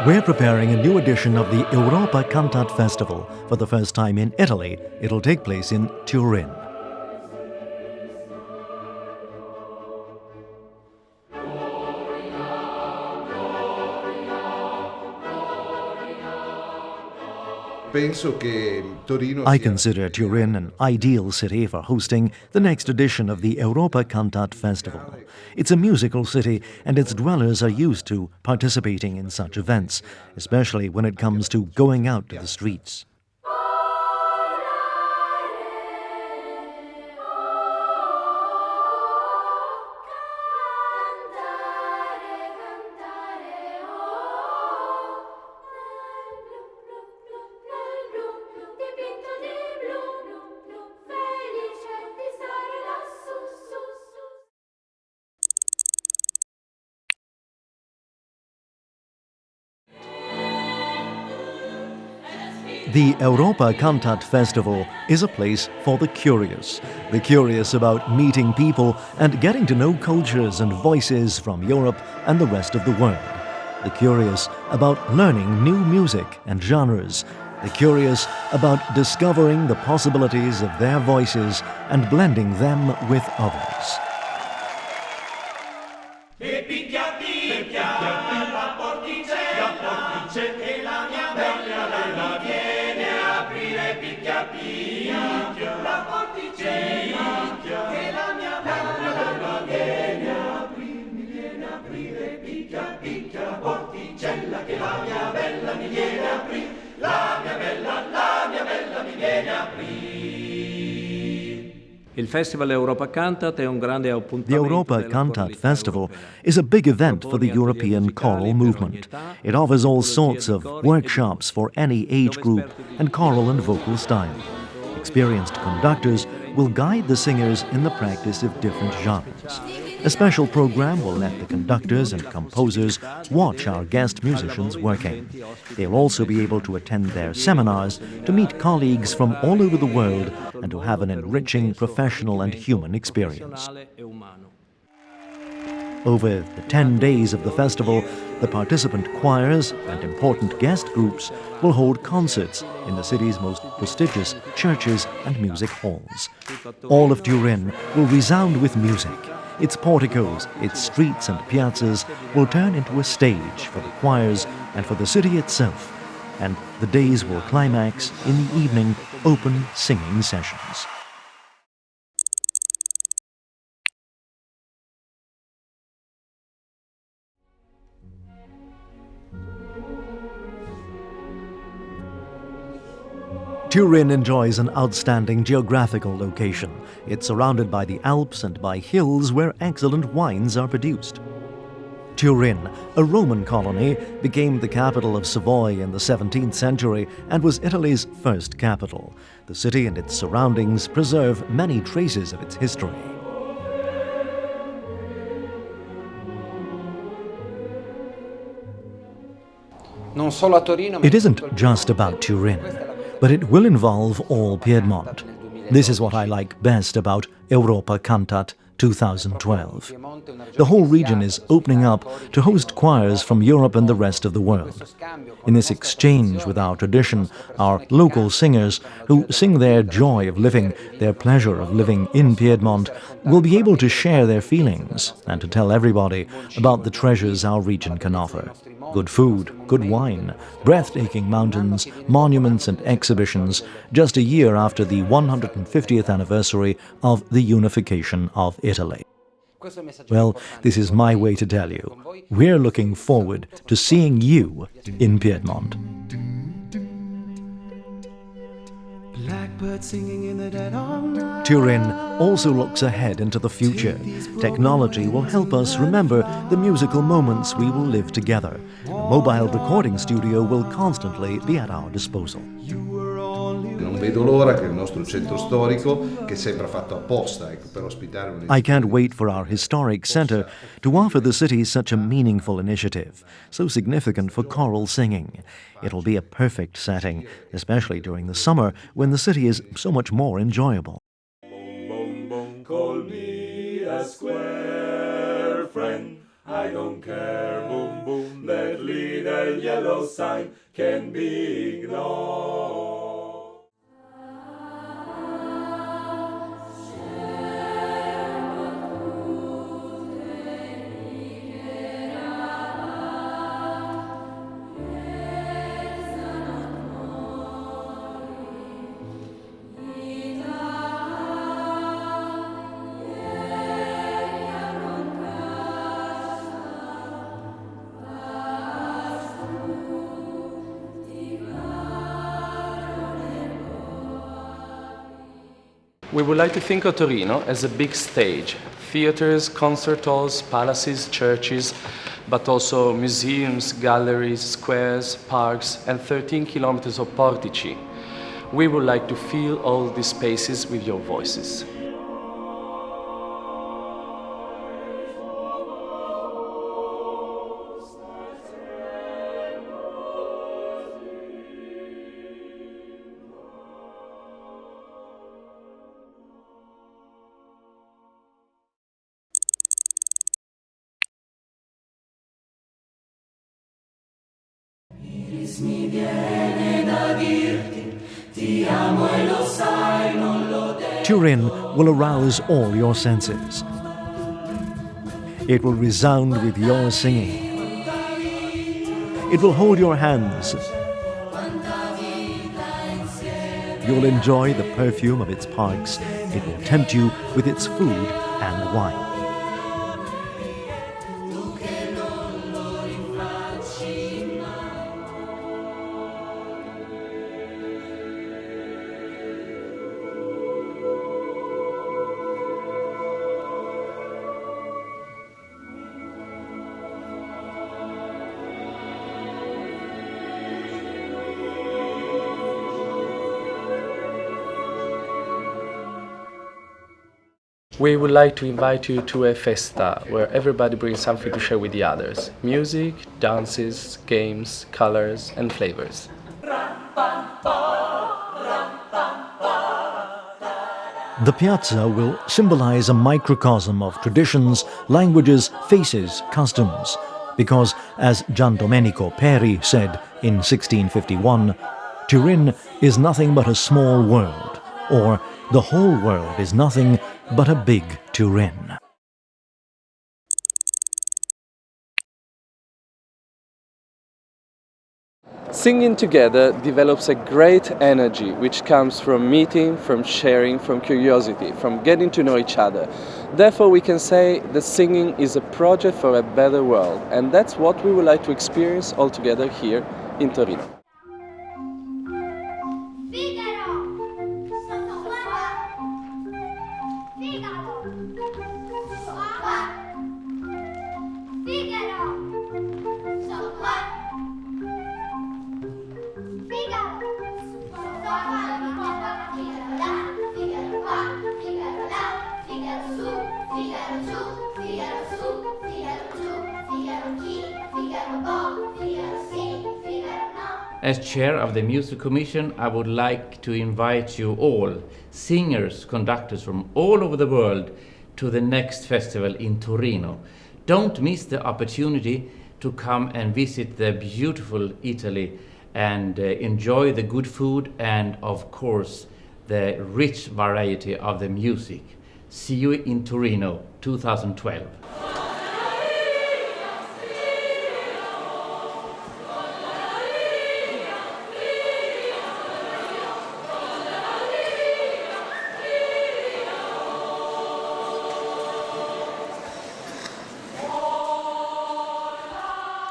We're preparing a new edition of the Europa Cantat Festival. For the first time in Italy, it'll take place in Turin. I consider Turin an ideal city for hosting the next edition of the Europa Cantat Festival. It's a musical city, and its dwellers are used to participating in such events, especially when it comes to going out to the streets. The Europa Cantat Festival is a place for the curious about meeting people and getting to know cultures and voices from Europe and the rest of the world, the curious about learning new music and genres, the curious about discovering the possibilities of their voices and blending them with others. The Europa Cantat Festival is a big event for the European choral movement. It offers all sorts of workshops for any age group and choral and vocal style. Experienced conductors will guide the singers in the practice of different genres. A special program will let the conductors and composers watch our guest musicians working. They'll also be able to attend their seminars, to meet colleagues from all over the world, and to have an enriching professional and human experience. Over the 10 days of the festival, the participant choirs and important guest groups will hold concerts in the city's most prestigious churches and music halls. All of Turin will resound with music. Its porticos, its streets and piazzas will turn into a stage for the choirs and for the city itself. And the days will climax in the evening open singing sessions. Turin enjoys an outstanding geographical location. It's surrounded by the Alps and by hills where excellent wines are produced. Turin, a Roman colony, became the capital of Savoy in the 17th century and was Italy's first capital. The city and its surroundings preserve many traces of its history. It isn't just about Turin, but it will involve all Piedmont. This is what I like best about Europa Cantat 2012. The whole region is opening up to host choirs from Europe and the rest of the world. In this exchange with our tradition, our local singers, who sing their joy of living, their pleasure of living in Piedmont, will be able to share their feelings and to tell everybody about the treasures our region can offer. Good food, good wine, breathtaking mountains, monuments and exhibitions, just a year after the 150th anniversary of the unification of Italy. Well, this is my way to tell you. We're looking forward to seeing you in Piedmont. Turin also looks ahead into the future. Technology will help us remember the musical moments we will live together. A mobile recording studio will constantly be at our disposal. Non vedo l'ora che il nostro centro storico, che sembra fatto apposta per ospitare un... I can't wait for our historic center to offer the city such a meaningful initiative, so significant for choral singing. It'll be a perfect setting, especially during the summer when the city is so much more enjoyable. Call me a square friend. I don't care, boom boom, that little yellow sign can be ignored. We would like to think of Torino as a big stage. Theatres, concert halls, palaces, churches, but also museums, galleries, squares, parks, and 13 kilometers of portici. We would like to fill all these spaces with your voices. Mi viene da dirti, ti amo e lo sai, non lo devo. Turin will arouse all your senses. It will resound with your singing. It will hold your hands. You'll enjoy the perfume of its parks. It will tempt you with its food and wine. We would like to invite you to a festa where everybody brings something to share with the others. Music, dances, games, colors and flavors. The piazza will symbolize a microcosm of traditions, languages, faces, customs. Because, as Gian Domenico Peri said in 1651, Turin is nothing but a small world, or the whole world is nothing but a big Turin. Singing together develops a great energy which comes from meeting, from sharing, from curiosity, from getting to know each other. Therefore we can say that singing is a project for a better world, and that's what we would like to experience all together here in Torino. As chair of the Music Commission, I would like to invite you all, singers, conductors from all over the world, to the next festival in Torino. Don't miss the opportunity to come and visit the beautiful Italy and enjoy the good food and, of course, the rich variety of the music. See you in Torino 2012.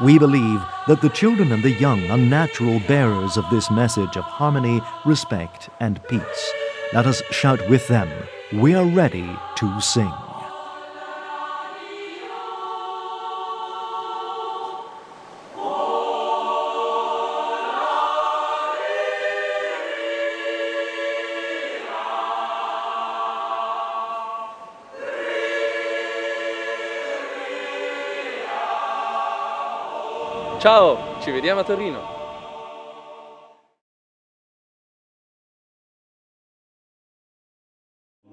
We believe that the children and the young are natural bearers of this message of harmony, respect, and peace. Let us shout with them, "We are ready to sing." Ciao, ci vediamo a Torino!